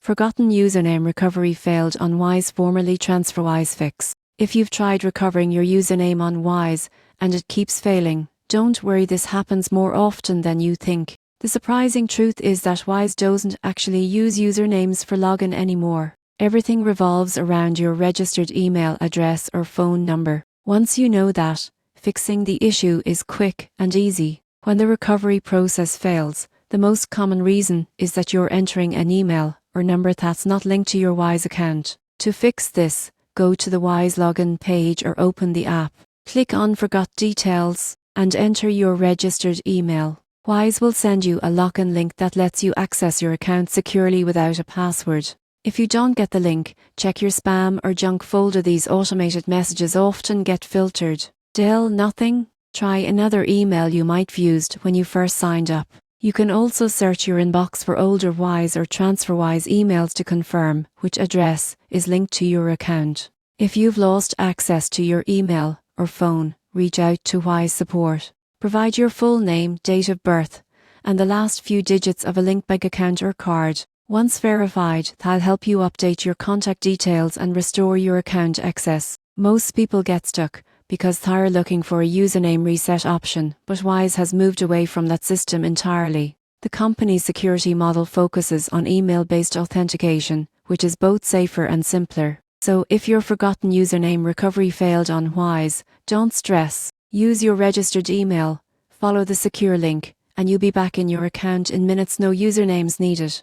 Forgotten username recovery failed on Wise, formerly TransferWise Fix. If you've tried recovering your username on Wise and it keeps failing, don't worry, this happens more often than you think. The surprising truth is that Wise doesn't actually use usernames for login anymore. Everything revolves around your registered email address or phone number. Once you know that, fixing the issue is quick and easy. When the recovery process fails, the most common reason is that you're entering an email or number that's not linked to your Wise account. To fix this, go to the Wise login page or open the app. Click on Forgot Details and enter your registered email. Wise will send you a login link that lets you access your account securely without a password. If you don't get the link, check your spam or junk folder. These automated messages often get filtered. Still nothing? Try another email you might have used when you first signed up. You can also search your inbox for older Wise or TransferWise emails to confirm which address is linked to your account. If you've lost access to your email or phone, reach out to Wise support. Provide your full name, date of birth, and the last few digits of a linked bank account or card. Once verified, that'll help you update your contact details and restore your account access. Most people get stuck because they're looking for a username reset option, but Wise has moved away from that system entirely. The company's security model focuses on email-based authentication, which is both safer and simpler. So if your forgotten username recovery failed on Wise, don't stress. Use your registered email, follow the secure link, and you'll be back in your account in minutes. No usernames needed.